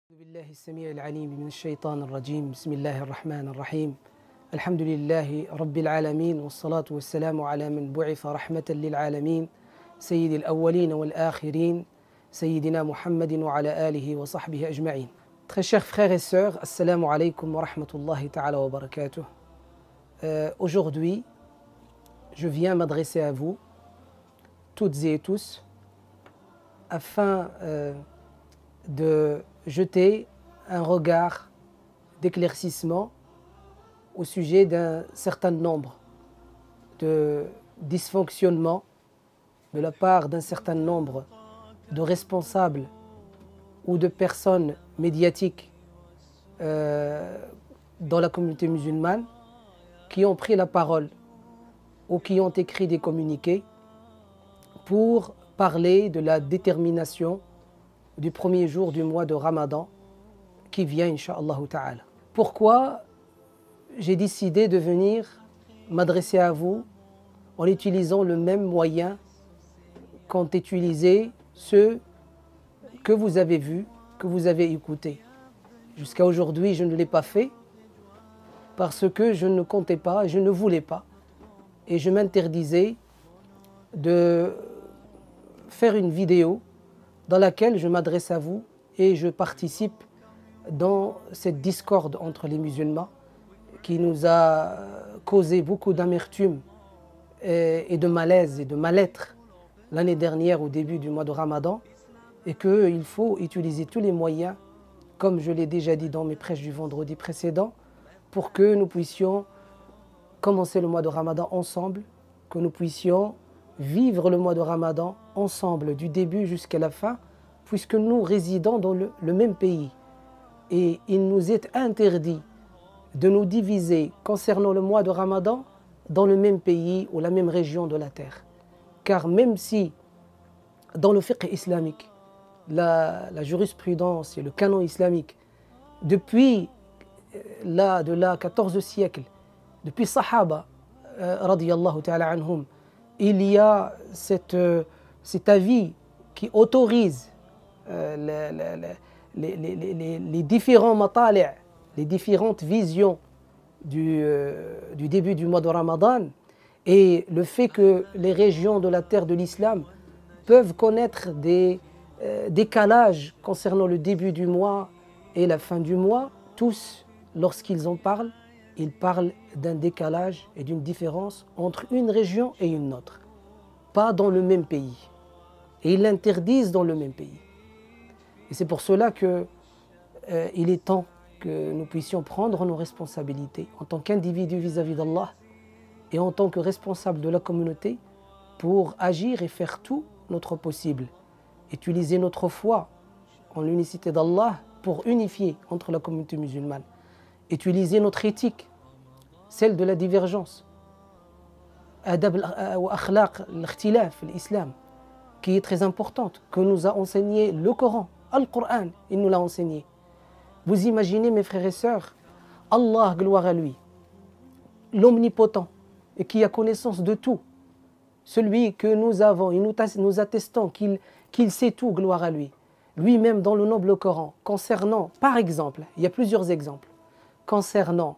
بالله السميع العليم من الشيطان الرجيم بسم الله الرحمن الرحيم الحمد لله رب العالمين والصلاة والسلام على من بعث رحمة للعالمين سيد الأولين والآخرين سيدنا محمد وعلى آله وصحبه أجمعين. Très chers frères et sœurs, assalamu alaikum wa rahmatullahi ta'ala wa barakatuh. Aujourd'hui, je viens m'adresser à vous, toutes et tous, afin de jeter un regard d'éclaircissement au sujet d'un certain nombre de dysfonctionnements de la part d'un certain nombre de responsables ou de personnes médiatiques dans la communauté musulmane qui ont pris la parole ou qui ont écrit des communiqués pour parler de la détermination du premier jour du mois de Ramadan qui vient, Inch'Allah ta'ala. Pourquoi j'ai décidé de venir m'adresser à vous en utilisant le même moyen qu'ont utilisé ceux que vous avez vus, que vous avez écoutés. Jusqu'à aujourd'hui, je ne l'ai pas fait parce que je ne comptais pas, je ne voulais pas. Et je m'interdisais de faire une vidéo dans laquelle je m'adresse à vous et je participe dans cette discorde entre les musulmans qui nous a causé beaucoup d'amertume et de malaise et de mal-être l'année dernière au début du mois de Ramadan, et qu'il faut utiliser tous les moyens, comme je l'ai déjà dit dans mes prêches du vendredi précédent, pour que nous puissions commencer le mois de Ramadan ensemble, que nous puissions vivre le mois de Ramadan ensemble du début jusqu'à la fin, puisque nous résidons dans le même pays. Et il nous est interdit de nous diviser concernant le mois de Ramadan dans le même pays ou la même région de la terre. Car même si dans le fiqh islamique, la jurisprudence et le canon islamique, depuis de la 14e siècle, depuis Sahaba, radiyallahu ta'ala anhum, il y a cet avis qui autorise les différents matali', les différentes visions du début du mois de Ramadan, et le fait que les régions de la terre de l'islam peuvent connaître des décalages concernant le début du mois et la fin du mois. Tous, lorsqu'ils en parlent, ils parlent d'un décalage et d'une différence entre une région et une autre, pas dans le même pays. Et ils l'interdisent dans le même pays. Et c'est pour cela qu'il est temps que nous puissions prendre nos responsabilités en tant qu'individus vis-à-vis d'Allah et en tant que responsables de la communauté pour agir et faire tout notre possible. Utiliser notre foi en l'unicité d'Allah pour unifier entre la communauté musulmane. Utiliser notre éthique, celle de la divergence. Adab wa akhlaq, l'ikhtilaf, l'islam, qui est très importante, que nous a enseigné le Coran, Al-Qur'an, il nous l'a enseigné. Vous imaginez, mes frères et sœurs, Allah, gloire à lui, l'omnipotent, et qui a connaissance de tout, celui que nous avons et nous attestons qu'il sait tout, gloire à lui, lui-même dans le noble Coran, concernant, par exemple, il y a plusieurs exemples, concernant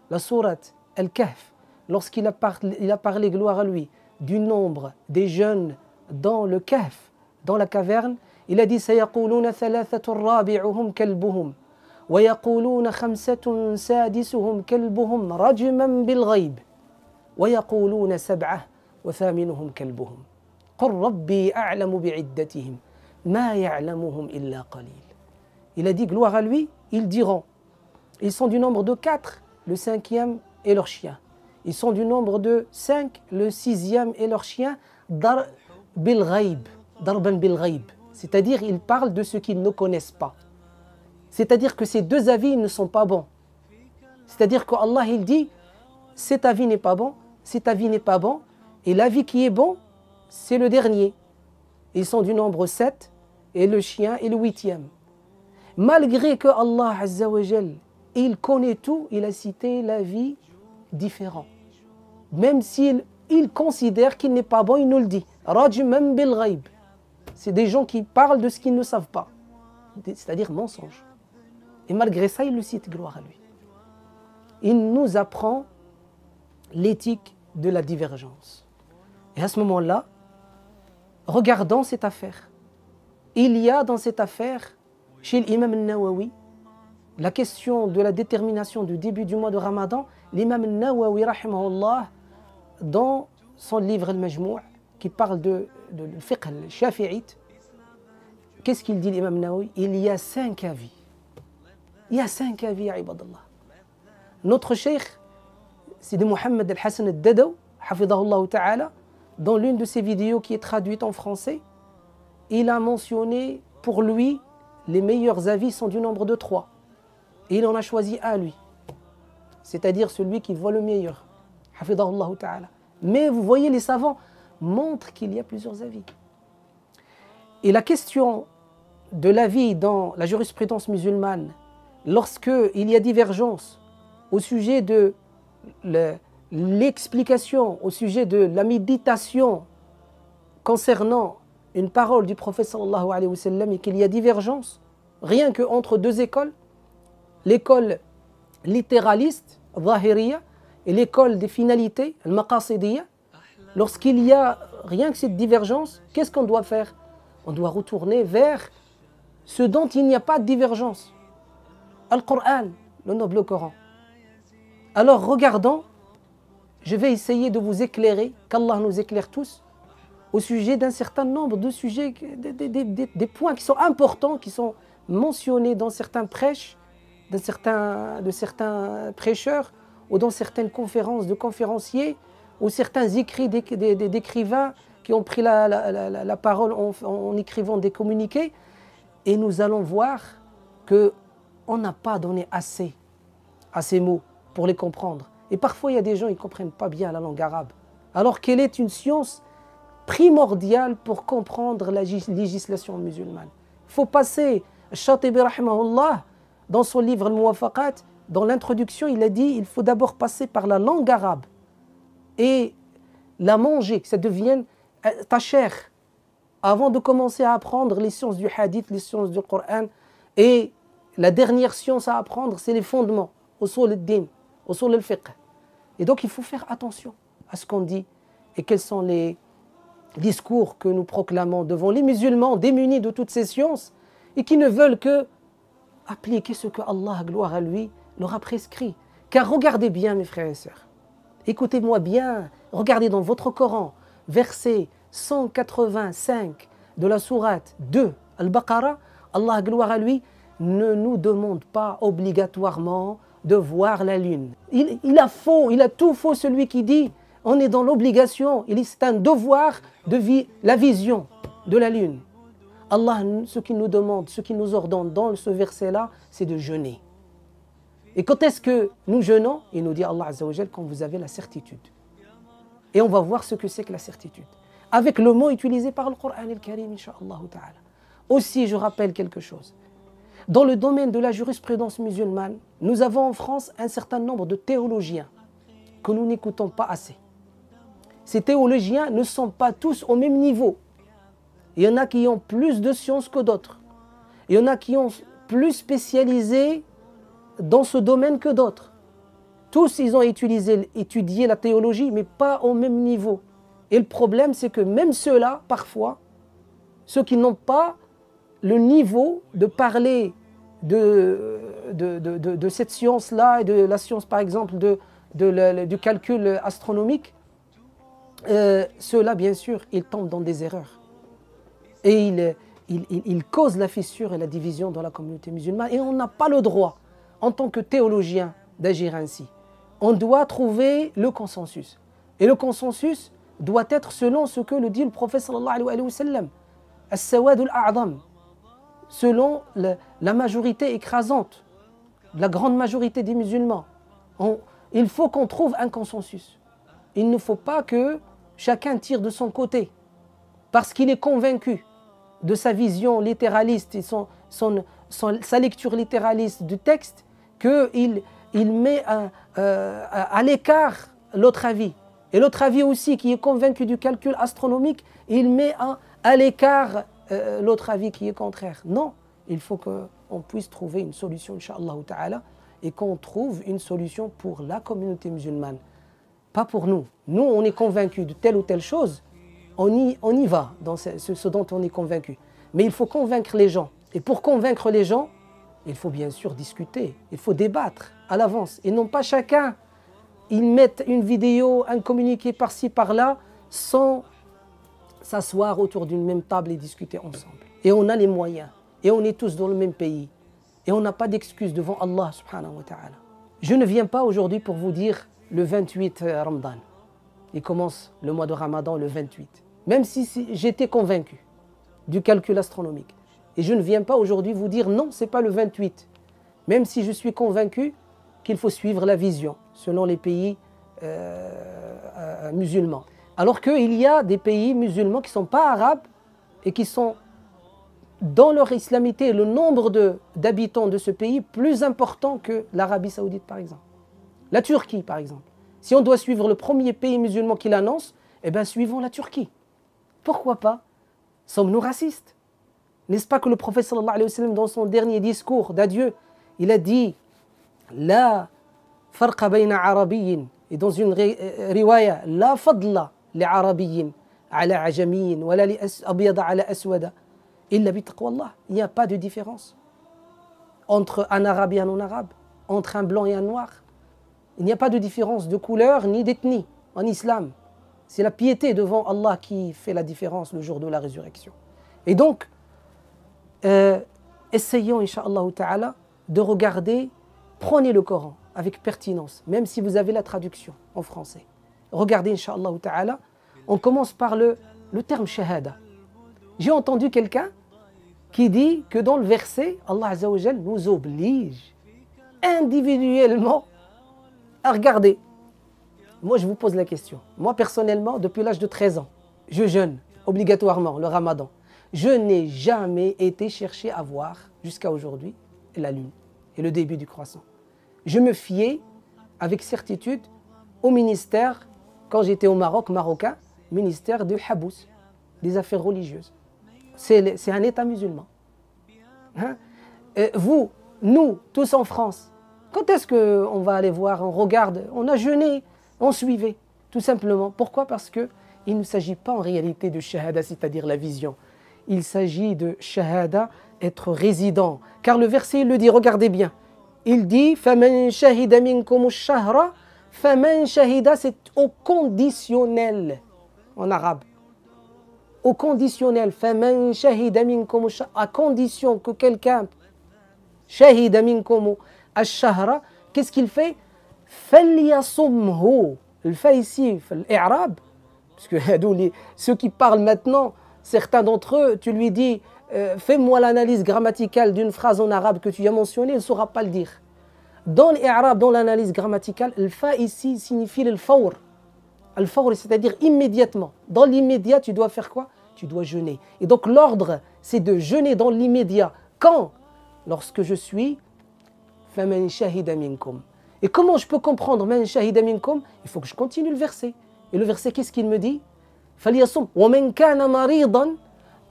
la sourate Al-Kahf, lorsqu'il a parlé, gloire à lui, du nombre des jeunes dans le Kahf, dans la caverne, il a dit سَيَقُولُونَ ثَلَاثَةٌ رَابِعُهُمْ كَلْبُهُمْ وَيَقُولُونَ خَمْسَةٌ سَادِسُهُمْ كَلْبُهُمْ رَجْمًا بِالْغَيْبِ وَيَقُولُونَ سَبْعَةٌ وَثَامِنُهُمْ كَلْبُهُمْ قُلْ رَبِّي أَعْلَمُ بِعِدَّتِهِمْ مَا يَعْلَمُهُمْ إِلَّا قَلِيلٌ. Il a dit, gloire à lui, ils diront, ils sont du nombre de 4, le 5e est leur chien. Ils sont du nombre de 5, le 6e est leur chien, darban bil ghaib, c'est-à-dire ils parlent de ce qu'ils ne connaissent pas. C'est-à-dire que ces deux avis ne sont pas bons. C'est-à-dire qu'Allah il dit, cet avis n'est pas bon, cet avis n'est pas bon, et l'avis qui est bon, c'est le dernier. Ils sont du nombre 7, et le chien est le 8e. Malgré que Allah Azza wa Jal, il connaît tout, il a cité l'avis différent. Même s'il considère qu'il n'est pas bon, il nous le dit. Rajman bil ghaib. C'est des gens qui parlent de ce qu'ils ne savent pas, c'est-à-dire mensonge. Et malgré ça, il le cite, gloire à lui. Il nous apprend l'éthique de la divergence. Et à ce moment-là, regardons cette affaire. Il y a dans cette affaire, chez l'imam al-Nawawi, la question de la détermination du début du mois de Ramadan. L'imam al-Nawawi, rahimahullah, dans son livre Al-Majmou', qui parle de fiqh al-shafi'ite, qu'est-ce qu'il dit l'imam al-Nawawi? Il y a 5 avis. Il y a 5 avis, ibadallah. Notre cheikh, Sidi Mohammed al-Hassan al-Dadaw, hafidahullah ta'ala, dans l'une de ses vidéos qui est traduite en français, il a mentionné pour lui les meilleurs avis sont du nombre de 3. Et il en a choisi un, lui. C'est-à-dire celui qui voit le meilleur. Hafidahullah ta'ala. Mais vous voyez, les savants montrent qu'il y a plusieurs avis. Et la question de l'avis dans la jurisprudence musulmane, lorsqu'il y a divergence au sujet de l'explication, au sujet de la méditation concernant une parole du prophète sallallahu alayhi wa sallam et qu'il y a divergence, rien qu'entre 2 écoles, l'école littéraliste, zahiriya, et l'école des finalités, al-maqasidiyya, lorsqu'il y a rien que cette divergence, qu'est-ce qu'on doit faire? On doit retourner vers ce dont il n'y a pas de divergence. Al-Qur'an, le noble Coran. Alors regardons, je vais essayer de vous éclairer, qu'Allah nous éclaire tous, au sujet d'un certain nombre de sujets, des points qui sont importants, qui sont mentionnés dans certains prêches, de certains prêcheurs, ou dans certaines conférences de conférenciers, ou certains écrits d'écrivains qui ont pris la parole en écrivant des communiqués. Et nous allons voir qu'on n'a pas donné assez à ces mots pour les comprendre. Et parfois, il y a des gens qui ne comprennent pas bien la langue arabe. Alors qu'elle est une science primordiale pour comprendre la législation musulmane. Il faut passer, Shatibi rahimahullah, dans son livre Al-Muwafaqat, dans l'introduction, il a dit il faut d'abord passer par la langue arabe et la manger, que ça devienne ta chair, avant de commencer à apprendre les sciences du hadith, les sciences du Coran. Et la dernière science à apprendre, c'est les fondements, usul al-din, usul al-fiqh. Et donc il faut faire attention à ce qu'on dit et quels sont les discours que nous proclamons devant les musulmans démunis de toutes ces sciences et qui ne veulent que appliquer ce que Allah, gloire à lui, leur a prescrit. Car regardez bien, mes frères et sœurs, écoutez-moi bien, regardez dans votre Coran, verset 185 de la sourate 2, Al-Baqarah, Allah, gloire à lui, ne nous demande pas obligatoirement de voir la lune. Il a tout faux celui qui dit on est dans l'obligation, c'est un devoir de la vision de la lune. Allah, ce qu'il nous demande, ce qu'il nous ordonne dans ce verset-là, c'est de jeûner. Et quand est-ce que nous jeûnons? Il nous dit Allah Azza wa Jal, quand vous avez la certitude. Et on va voir ce que c'est que la certitude. Avec le mot utilisé par le Coran al-Karim, Inch'Allah ta'ala. Aussi, je rappelle quelque chose. Dans le domaine de la jurisprudence musulmane, nous avons en France un certain nombre de théologiens que nous n'écoutons pas assez. Ces théologiens ne sont pas tous au même niveau. Il y en a qui ont plus de sciences que d'autres. Il y en a qui ont plus spécialisé dans ce domaine que d'autres. Tous, ils ont étudié la théologie, mais pas au même niveau. Et le problème, c'est que même ceux-là, parfois, ceux qui n'ont pas le niveau de parler de cette science-là, et de la science, par exemple, du calcul astronomique, ceux-là, bien sûr, ils tombent dans des erreurs. Et ils causent la fissure et la division dans la communauté musulmane. Et on n'a pas le droit, en tant que théologien, d'agir ainsi. On doit trouver le consensus. Et le consensus doit être selon ce que le dit le prophète sallallahu alayhi wa sallam. As-sawad al-a'zam. Selon la majorité écrasante, la grande majorité des musulmans. Il faut qu'on trouve un consensus. Il ne faut pas que chacun tire de son côté. Parce qu'il est convaincu de sa vision littéraliste et sa lecture littéraliste du texte, qu'il met à l'écart l'autre avis. Et l'autre avis aussi, qui est convaincu du calcul astronomique, il met à l'écart l'autre avis qui est contraire. Non, il faut qu'on on puisse trouver une solution, Inch'Allah ta'ala, et qu'on trouve une solution pour la communauté musulmane. Pas pour nous. Nous, on est convaincus de telle ou telle chose, on y va dans ce dont on est convaincu. Mais il faut convaincre les gens. Et pour convaincre les gens, il faut bien sûr discuter, il faut débattre à l'avance. Et non pas chacun, ils mettent une vidéo, un communiqué par-ci, par-là, sans s'asseoir autour d'une même table et discuter ensemble. Et on a les moyens, et on est tous dans le même pays. Et on n'a pas d'excuses devant Allah subhanahu wa ta'ala. Je ne viens pas aujourd'hui pour vous dire le 28 Ramadan. Il commence le mois de Ramadan le 28. Même si j'étais convaincu du calcul astronomique. Et je ne viens pas aujourd'hui vous dire non, ce n'est pas le 28. Même si je suis convaincu qu'il faut suivre la vision selon les pays musulmans. Alors qu'il y a des pays musulmans qui ne sont pas arabes et qui sont dans leur islamité, le nombre d'habitants de ce pays plus important que l'Arabie Saoudite par exemple. La Turquie par exemple. Si on doit suivre le premier pays musulman qui l'annonce, eh bien suivons la Turquie. Pourquoi pas? Sommes-nous racistes? N'est-ce pas que le prophète sallallahu alayhi wa sallam, dans son dernier discours d'adieu, il a dit La farqa bayna arabiyyin, et dans une riwaya, La fadla li arabiyyin ala ajamiyyin, wala li abyada ala aswada, illa bi taqwallah. Il n'y a pas de différence entre un arabe et un non-arabe, entre un blanc et un noir. Il n'y a pas de différence de couleur ni d'ethnie en islam. C'est la piété devant Allah qui fait la différence le jour de la résurrection. Et donc, essayons, Inch'Allah ta'ala, de regarder, prenez le Coran avec pertinence, même si vous avez la traduction en français. Regardez, Inch'Allah ta'ala, on commence par le terme shahada. J'ai entendu quelqu'un qui dit que dans le verset, Allah Azza wa Jal nous oblige individuellement à regarder. Moi, je vous pose la question. Moi, personnellement, depuis l'âge de 13 ans, je jeûne obligatoirement le Ramadan. Je n'ai jamais été chercher à voir, jusqu'à aujourd'hui, la lune et le début du croissant. Je me fiais avec certitude au ministère, quand j'étais au Maroc, marocain, ministère du Habous, des affaires religieuses. C'est un État musulman. Hein? Vous, nous, tous en France, quand est-ce qu'on va aller voir, on regarde, on a jeûné, on suivait, tout simplement. Pourquoi? Parce qu'il ne s'agit pas en réalité de shahada, c'est-à-dire la vision. Il s'agit de shahada, être résident. Car le verset, il le dit, regardez bien. Il dit, فَمَنْ شَهِدَ مِنْكُمُ الشَّهْرَ فَمَنْ شَهِدَ, c'est au conditionnel en arabe. Au conditionnel, فَمَنْ شَهِدَ مِنْكُمُ الشَّهْرَ, à condition que quelqu'un شَهِدَ مِنْكُمُ الشَّهْرَ, qu'est-ce qu'il fait? فَلْيَصُمْهُ. Le fait ici, l'Arab, parce que ceux qui parlent maintenant, certains d'entre eux, tu lui dis fais-moi l'analyse grammaticale d'une phrase en arabe que tu as mentionnée, il ne saura pas le dire. Dans l'Arab, dans l'analyse grammaticale, le fa ici signifie le fawr. Le fawr, c'est-à-dire immédiatement. Dans l'immédiat, tu dois faire quoi? Tu dois jeûner. Et donc l'ordre, c'est de jeûner dans l'immédiat. Quand? Lorsque je suis faman shahida minkum. Et comment je peux comprendre man shahida minkum? Il faut que je continue le verset. Et le verset, qu'est-ce qu'il me dit? فليصم ومن كان مريضا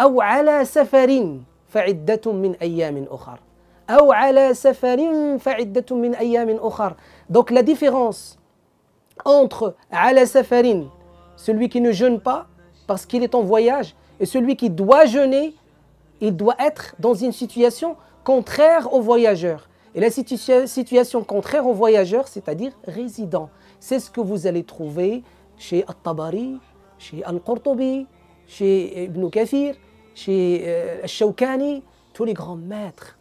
أو على سفر فعدة من أيام أخر أو على سفر فعدة من أيام أخر. Donc la différence entre على سفر, celui qui ne jeûne pas parce qu'il est en voyage, et celui qui doit jeûner, il doit être dans une situation contraire aux voyageurs. Et la situation contraire aux voyageurs, c'est-à-dire résident. C'est ce que vous allez trouver chez At-Tabari, chez Al-Qurtubi, chez Ibn Kathir, chez Al-Shawkani, tous les grands maîtres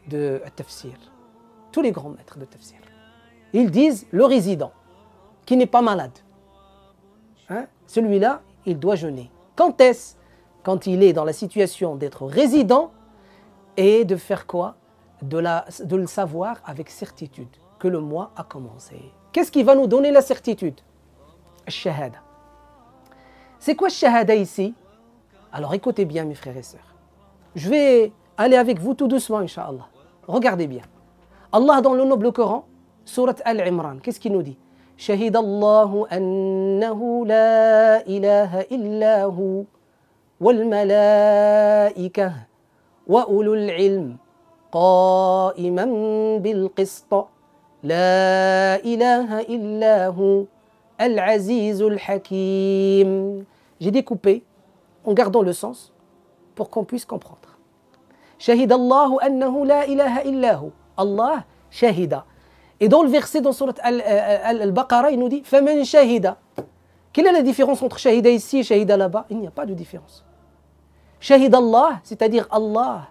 de tafsir. Tous les grands maîtres de tafsir. Ils disent le résident, qui n'est pas malade. Hein? Celui-là, il doit jeûner. Quand est-ce? Quand il est dans la situation d'être résident et de faire quoi? De le savoir avec certitude que le mois a commencé. Qu'est-ce qui va nous donner la certitude? Shahada. C'est quoi shahada ici? Alors écoutez bien mes frères et sœurs. Je vais aller avec vous tout doucement, Inch'Allah. Regardez bien. Allah dans le noble Coran, Surat Al-Imran, qu'est-ce qu'il nous dit? شهد الله أنه لا إله إلا هو والملائكة وأولو العلم قائما بالقسط لا إله إلا هو العزيز الحكيم. J'ai découpé en gardant le sens pour qu'on puisse comprendre. شهد الله أنه لا إله إلا هو. Allah shahida. Et dans le verset dans Surat Al-Baqarah, il nous dit فَمَنْ شَهِدَ. Quelle est la différence entre shahida ici et shahida là-bas? Il n'y a pas de différence. Shahid Allah, c'est-à-dire Allah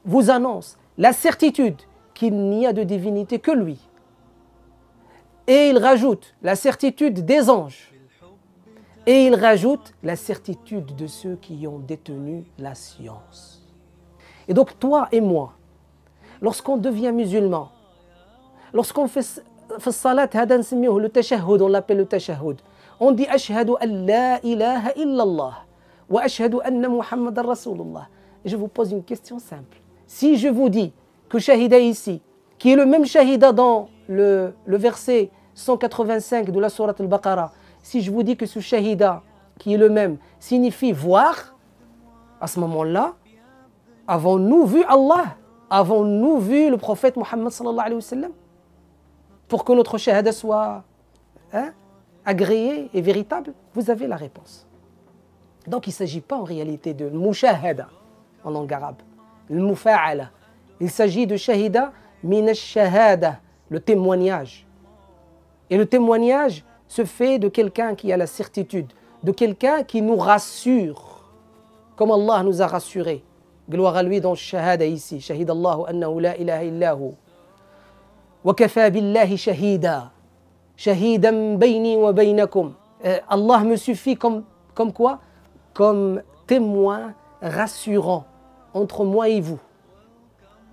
vous annonce la certitude qu'il n'y a de divinité que lui. Et il rajoute la certitude des anges. Et il rajoute la certitude de ceux qui ont détenu la science. Et donc toi et moi, lorsqu'on devient musulman, lorsqu'on fait salat, le tashahhud, on l'appelle le tashahhud, on dit ashhadu an la ilaha illallah wa ashhadu anna muhammadan rasulullah. Et je vous pose une question simple. Si je vous dis que shahida ici, qui est le même shahida dans le verset 185 de la sourate Al-Baqarah, si je vous dis que ce shahida, qui est le même, signifie voir, à ce moment-là, avons-nous vu Allah? Avons-nous vu le prophète Muhammad sallallahu alayhi wa sallam? Pour que notre shahada soit agréée et véritable, vous avez la réponse. Donc il ne s'agit pas en réalité de mushahada en langue arabe, le mufa'ala. Il s'agit de shahida min ash-shahada, le témoignage. Et le témoignage se fait de quelqu'un qui a la certitude, de quelqu'un qui nous rassure, comme Allah nous a rassurés. Gloire à lui dans le shahada ici. Shahid Allahu annahu la ilaha illahu. Wa kafa billahi shahida. Shahidan bayni wa baynakum. Allah me suffit comme quoi? Comme témoin rassurant entre moi et vous,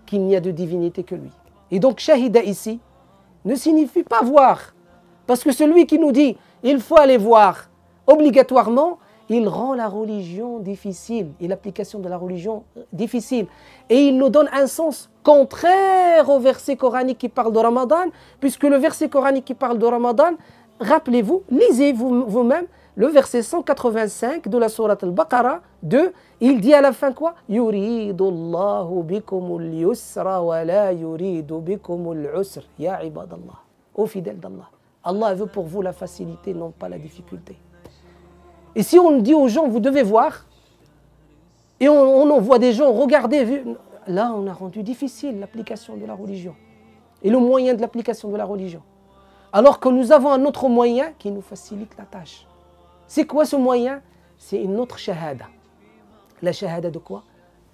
qu'il n'y a de divinité que lui. Et donc shahida ici ne signifie pas voir. Parce que celui qui nous dit il faut aller voir obligatoirement, il rend la religion difficile et l'application de la religion difficile. Et il nous donne un sens contraire au verset coranique qui parle de Ramadan, puisque le verset coranique qui parle de Ramadan, rappelez-vous, lisez vous-même le verset 185 de la sourate Al-Baqarah 2, il dit à la fin quoi? Yuridu Allahu bikumul yusra wa la yuridu bikumul usr. Ya ibadallah, ô fidèles d'Allah. Allah veut pour vous la facilité, non pas la difficulté. Et si on dit aux gens, vous devez voir, et on envoie des gens, regardez, là on a rendu difficile l'application de la religion, et le moyen de l'application de la religion. Alors que nous avons un autre moyen qui nous facilite la tâche. C'est quoi ce moyen? C'est une autre shahada. La shahada de quoi?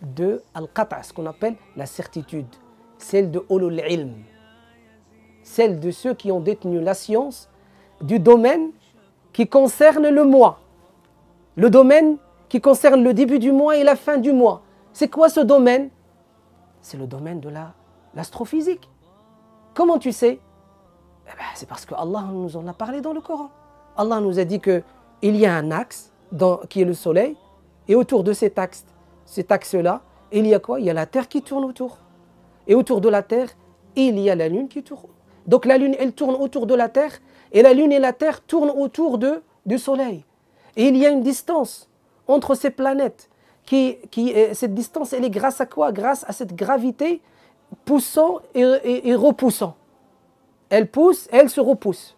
De al-qata', ce qu'on appelle la certitude, celle de ulul ilm, celle de ceux qui ont détenu la science du domaine qui concerne le mois. Le domaine qui concerne le début du mois et la fin du mois. C'est quoi ce domaine? C'est le domaine de l'astrophysique. Comment tu sais? C'est parce que Allah nous en a parlé dans le Coran. Allah nous a dit qu'il y a un axe qui est le soleil, et autour de cet axe-là, il y a quoi? Il y a la terre qui tourne autour. Et autour de la terre, il y a la lune qui tourne. Donc la lune, elle tourne autour de la terre, et la lune et la terre tournent autour du soleil. Et il y a une distance entre ces planètes. Cette distance, elle est grâce à quoi? Grâce à cette gravité poussant et repoussant. Elle pousse et elle se repousse,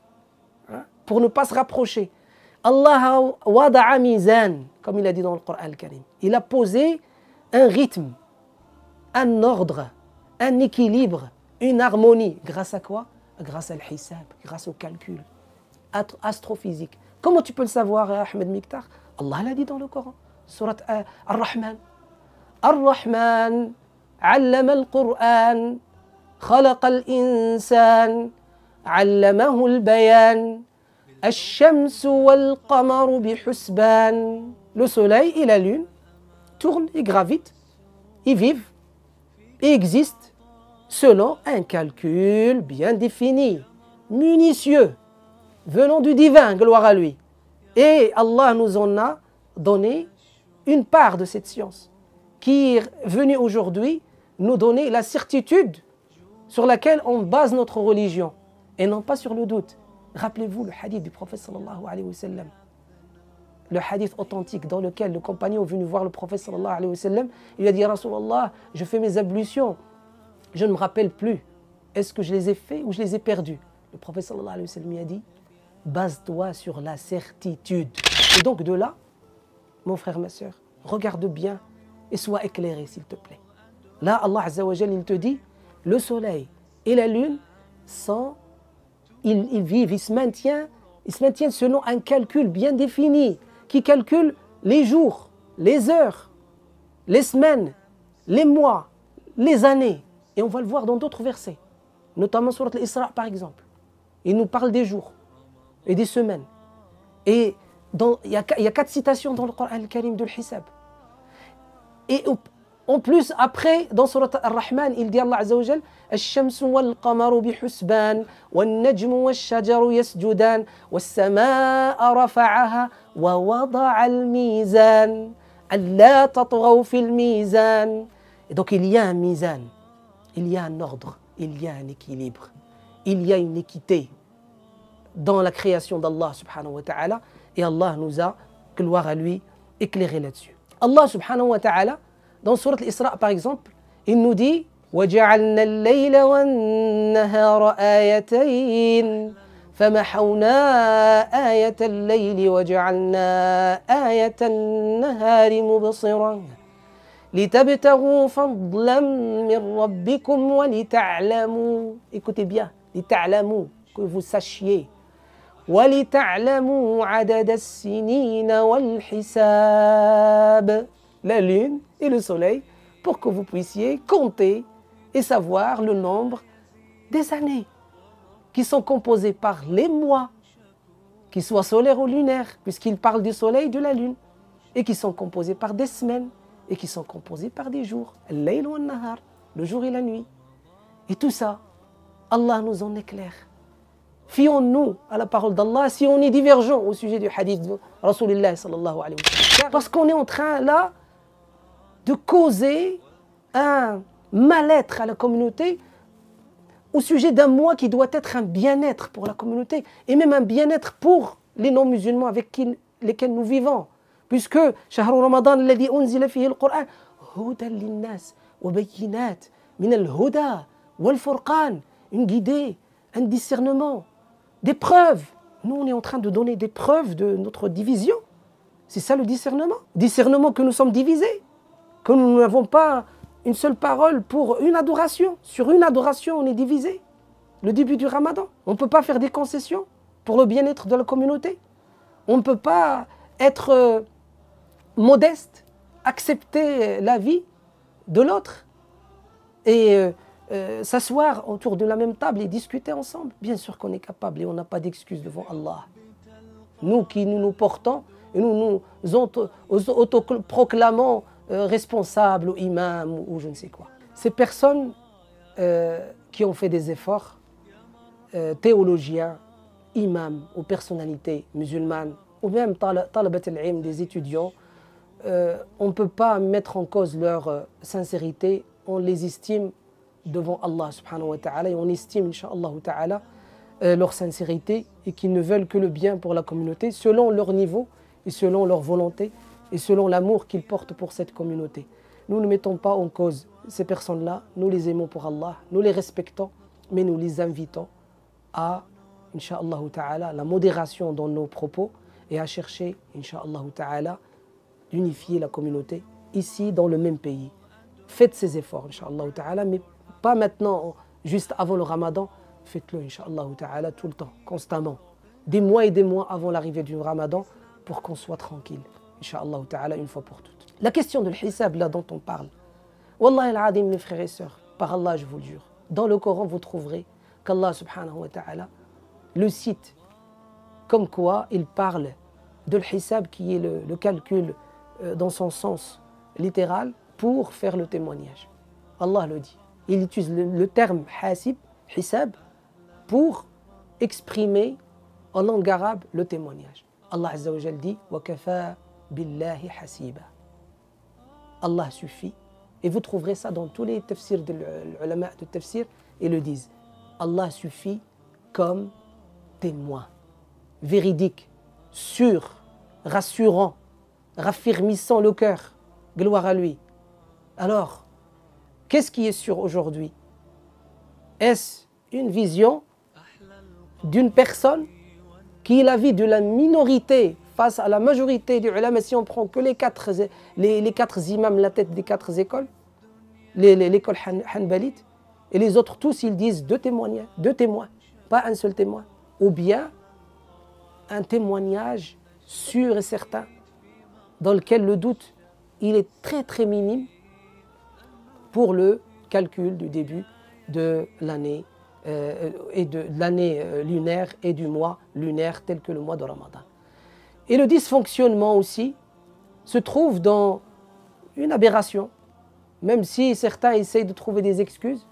pour ne pas se rapprocher. Allah wada'a mizan, comme il a dit dans le Coran al-Karim. Il a posé un rythme, un ordre, un équilibre, une harmonie. Grâce à quoi? Grâce à l'hisab, grâce au calcul astrophysique. Comment tu peux le savoir, Ahmed Miktar? Allah l'a dit dans le Coran, surat Ar-Rahman. Ar-Rahman, 'allama al-Qur'an, khalaqa al-insan, 'allamahu al-bayan, ash-shamsu wal-qamaru bihusban. Le soleil et la lune tournent et gravitent, ils vivent et existent selon un calcul bien défini, minutieux, venant du divin, gloire à lui. Et Allah nous en a donné une part de cette science qui est venue aujourd'hui nous donner la certitude sur laquelle on base notre religion et non pas sur le doute. Rappelez-vous le hadith du prophète sallallahu alayhi wa sallam, le hadith authentique dans lequel le compagnon est venu voir le prophète sallallahu alayhi wa sallam. Il a dit: Rasulallah, je fais mes ablutions je ne me rappelle plus. Est-ce que je les ai faits ou je les ai perdus? Le prophète sallallahu alayhi wa sallam a dit, base-toi sur la certitude. Et donc de là, mon frère, ma soeur, regarde bien et sois éclairé s'il te plaît. Là, Allah Azza wa Jal, il te dit, le soleil et la lune ils vivent, ils se maintiennent selon un calcul bien défini, qui calcule les jours, les heures, les semaines, les mois, les années. Et on va le voir dans d'autres versets, notamment sur l'Isra par exemple. Il nous parle des jours et des semaines. Et il y a 4 citations dans le Coran al-Karim de l'Hisab. Et en plus, après, dans Surat Ar-Rahman, il dit Allah Azza wa Jal, الشمس والقمر بحسبان والنجم والشجر يسجدان والسماء رفعها ووضع الميزان ألا تطغوا في الميزان. Et donc il y a un mizan, il y a un ordre, il y a un équilibre, il y a une équité dans la création d'Allah subhanahu wa ta'ala, et Allah nous a, gloire à lui, éclairé là-dessus. Allah subhanahu wa ta'ala, dans Surat Al-Isra par exemple, il nous dit وَجَعَلْنَا اللَّيْلَ وَالنَّهَارَ آيَتَيْنِ فَمَحَوْنَا آيَةَ اللَّيْلِ وَجَعَلْنَا آيَةَ النَّهَارِ مُبْصِرًا لِتَبْتَغُوا فَضْلًا مِّن رَّبِّكُمْ وَلِتَعْلَمُوا. Écoutez bien, لِتَعْلَمُوا, que vous sachiez. وَلِتَعْلَمُوا عَدَدَ السِّنِينَ وَالْحِسَابِ. La lune et le soleil, pour que vous puissiez compter et savoir le nombre des années qui sont composées par les mois, qu'ils soient solaires ou lunaires, puisqu'il parle du soleil et de la lune, et qui sont composés par des semaines, et qui sont composés par des jours, al-layl wa al-nahar, le jour et la nuit. Et tout ça, Allah nous en éclaire. Fions-nous à la parole d'Allah si on est divergent au sujet du hadith de Rasulullah sallallahu alayhi wa sallam. Parce qu'on est en train là de causer un mal-être à la communauté au sujet d'un mois qui doit être un bien-être pour la communauté et même un bien-être pour les non-musulmans avec lesquels nous vivons. Puisque شهر رمضان الذي أنزل فيه القرآن هدى للناس وبينات من الهدى والفرقان, une guidée, un discernement, des preuves. Nous, on est en train de donner des preuves de notre division. C'est ça le discernement. Discernement que nous sommes divisés, que nous n'avons pas une seule parole pour une adoration. Sur une adoration, on est divisé. Le début du Ramadan, on ne peut pas faire des concessions pour le bien-être de la communauté. On ne peut pas être modeste, accepter la vie de l'autre et s'asseoir autour de la même table et discuter ensemble. Bien sûr qu'on est capable et on n'a pas d'excuses devant Allah. Nous qui nous portons et nous autoproclamons responsables ou imams ou je ne sais quoi. Ces personnes qui ont fait des efforts, théologiens, imams ou personnalités musulmanes, ou même talabat al-ilm, des étudiants, on ne peut pas mettre en cause leur sincérité, on les estime devant Allah subhanahu wa ta'ala et on estime incha'Allah ta'ala leur sincérité et qu'ils ne veulent que le bien pour la communauté selon leur niveau et selon leur volonté et selon l'amour qu'ils portent pour cette communauté. Nous ne mettons pas en cause ces personnes-là, nous les aimons pour Allah, nous les respectons, mais nous les invitons à, incha'Allah ta'ala, la modération dans nos propos et à chercher, incha'Allah ta'ala, d'unifier la communauté ici dans le même pays. Faites ces efforts, incha'Allah ta'ala, mais pas maintenant, juste avant le Ramadan, faites-le, incha'Allah ta'ala, tout le temps, constamment. Des mois et des mois avant l'arrivée du Ramadan, pour qu'on soit tranquille, incha'Allah ta'ala, une fois pour toutes. La question de l'hisab, là, dont on parle, Wallah al-adim, mes frères et sœurs, par Allah, je vous le jure, dans le Coran, vous trouverez qu'Allah subhanahu wa ta'ala le cite, comme quoi il parle de l'hisab, qui est le calcul dans son sens littéral, pour faire le témoignage. Allah le dit. Il utilise le terme hasib, hisab, pour exprimer en langue arabe le témoignage. Allah Azza wa Jal dit wa kafa billahi hasiba. Allah suffit. Et vous trouverez ça dans tous les tafsirs de l'ulama de tafsir, ils le disent. Allah suffit comme témoin, véridique, sûr, rassurant, raffermissant le cœur. Gloire à lui. Alors, qu'est-ce qui est sûr aujourd'hui? Est-ce une vision d'une personne qui est l'avis de la minorité face à la majorité des ulama, si on prend que les quatre imams, la tête des quatre écoles, l'école hanbalite, et les autres tous, ils disent deux témoins, pas un seul témoin, ou bien un témoignage sûr et certain, dans lequel le doute, il est très très minime pour le calcul du début de l'année et de l'année lunaire et du mois lunaire tel que le mois de Ramadan. Et le dysfonctionnement aussi se trouve dans une aberration, même si certains essayent de trouver des excuses,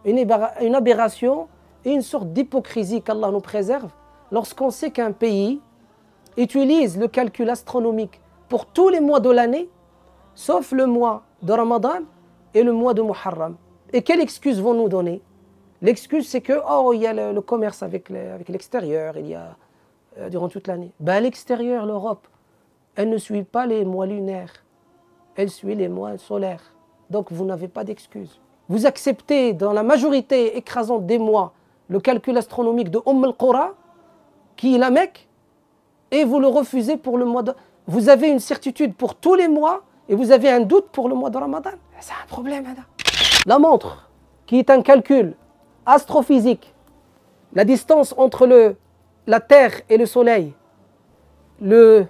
une aberration et une sorte d'hypocrisie qu'Allah nous préserve lorsqu'on sait qu'un pays utilise le calcul astronomique pour tous les mois de l'année, sauf le mois de Ramadan et le mois de Muharram. Et quelle excuse vont nous donner? L'excuse, c'est que il y a le commerce avec l'extérieur, il y a durant toute l'année. À l'extérieur, l'Europe, elle ne suit pas les mois lunaires, elle suit les mois solaires. Donc vous n'avez pas d'excuse. Vous acceptez dans la majorité écrasante des mois le calcul astronomique de al-Qura, qui est la Mecque, et vous le refusez pour le mois de... Vous avez une certitude pour tous les mois et vous avez un doute pour le mois de Ramadan. C'est un problème. La montre, qui est un calcul astrophysique, la distance entre la Terre et le Soleil, le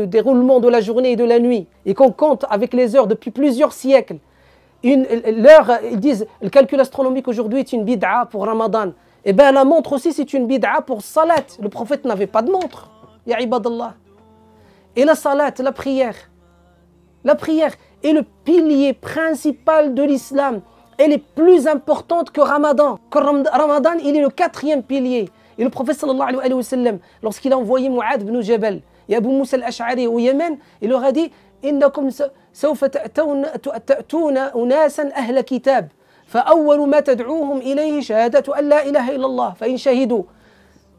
déroulement de la journée et de la nuit, et qu'on compte avec les heures depuis plusieurs siècles. L'heure, ils disent, le calcul astronomique aujourd'hui est une bid'a pour Ramadan. Et bien la montre aussi c'est une bid'a pour salat. Le prophète n'avait pas de montre. Ya ibadallah. Et la salat, la prière est le pilier principal de l'islam. Elle est plus importante que Ramadan. Ramadan, il est le 4e pilier. Et le prophète sallallahu alayhi wa sallam, lorsqu'il a envoyé Mu'adh ibn Jabal et Abu Moussa al-Ash'ari au Yémen, il leur a dit إنكم سوف تأتون أناسا أهل كتاب فأول ما تدعوهم إليه شهادة أن لا إله إلا الله فإن شهدوا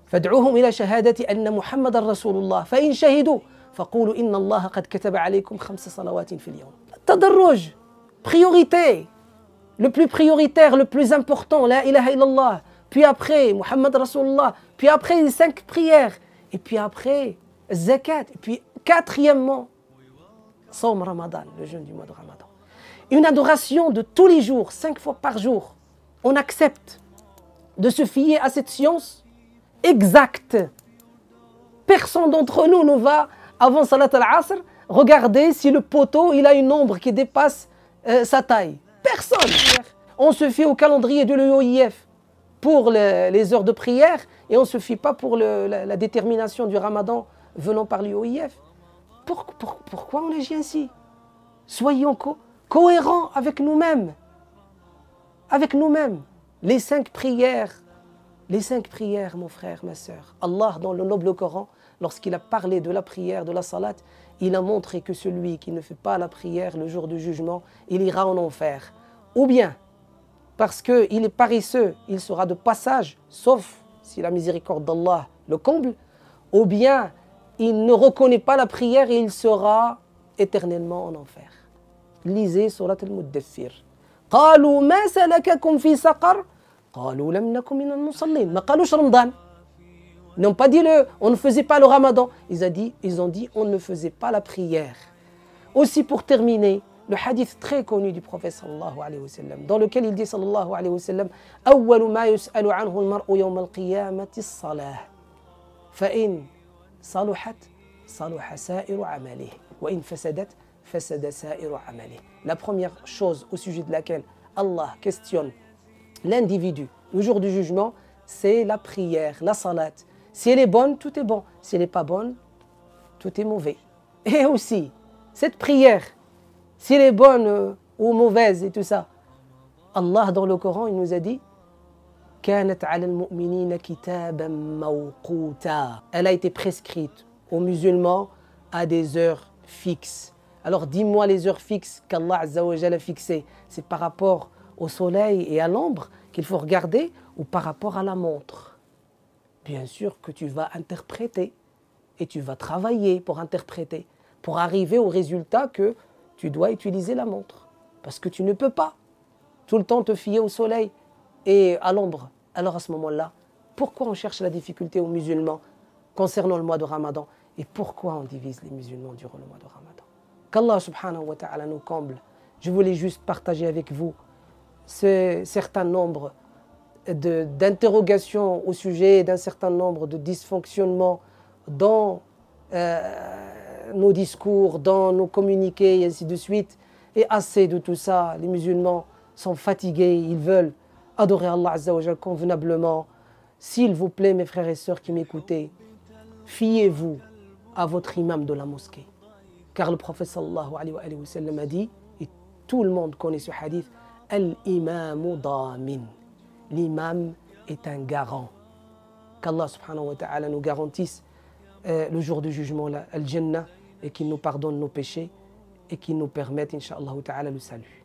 فادعوهم إلى شهادة أن محمد رسول الله فإن شهدوا فقولوا إن الله قد كتب عليكم 5 صلوات في اليوم. تدرج, priorité, le plus prioritaire, le plus important, la ilaha illallah, puis après Muhammad Rasulullah, puis après les 5 prières, et puis après zakat, et puis quatrièmement Sawm Ramadan, le jeûne du mois de Ramadan. Une adoration de tous les jours, 5 fois par jour. On accepte de se fier à cette science exacte. Personne d'entre nous ne va, avant Salat al-Asr, regarder si le poteau il a une ombre qui dépasse sa taille. Personne. On se fie au calendrier de l'UOIF pour les heures de prière et on ne se fie pas pour la détermination du Ramadan venant par l'UOIF. Pourquoi on agit ainsi? Soyons cohérents avec nous-mêmes. Avec nous-mêmes. Les 5 prières, mon frère, ma soeur. Allah, dans le noble Coran, lorsqu'il a parlé de la prière, de la salat, il a montré que celui qui ne fait pas la prière le jour du jugement, il ira en enfer. Ou bien, parce qu'il est paresseux, il sera de passage, sauf si la miséricorde d'Allah le comble, ou bien il ne reconnaît pas la prière et il sera éternellement en enfer. Lisez Surat al-Muddathir. قالوا ما سلككم في سقر قالوا لم نكن من المصلين ما قالوش رمضان. Ils n'ont pas dit on ne faisait pas le Ramadan. Ils ont dit on ne faisait pas la prière. Aussi pour terminer, le hadith très connu du prophète sallallahu alayhi wa sallam, dans lequel il dit sallallahu alayhi wa sallam أول ما يسأل عنه المرء يوم القيامة الصلاة فإن صلحت صلح سائر عمله وإن فسدت فسد سائر عمله. La première chose au sujet de laquelle Allah questionne l'individu le jour du jugement, c'est la prière, la salat. Si elle est bonne, tout est bon. Si elle n'est pas bonne, tout est mauvais. Et aussi, cette prière, si elle est bonne ou mauvaise et tout ça, Allah dans le Coran, il nous a dit كانت على المؤمنين كتابا موقوتا. Elle a été prescrite aux musulmans à des heures fixes. Alors dis-moi les heures fixes qu'Allah Azza wa Jalla a fixées. C'est par rapport au soleil et à l'ombre qu'il faut regarder ou par rapport à la montre? Bien sûr que tu vas interpréter et tu vas travailler pour interpréter, pour arriver au résultat que tu dois utiliser la montre. Parce que tu ne peux pas tout le temps te fier au soleil et à l'ombre. Alors à ce moment-là, pourquoi on cherche la difficulté aux musulmans concernant le mois de Ramadan? Et pourquoi on divise les musulmans durant le mois de Ramadan? Qu'Allah subhanahu wa ta'ala nous comble. Je voulais juste partager avec vous ce certain nombre d'interrogations au sujet d'un certain nombre de dysfonctionnements dans nos discours, dans nos communiqués et ainsi de suite. Et assez de tout ça, les musulmans sont fatigués, ils veulent adorer Allah Azza wa Jal convenablement. S'il vous plaît, mes frères et sœurs qui m'écoutez, fiez-vous à votre imam de la mosquée. Car le prophète sallallahu alayhi wa sallam a dit, et tout le monde connaît ce hadith, Al-imamu damin. L'imam est un garant. Qu'Allah subhanahu wa ta'ala nous garantisse le jour du jugement, Al-Jannah, et qu'il nous pardonne nos péchés et qu'il nous permette, incha'Allah ta'ala, le salut.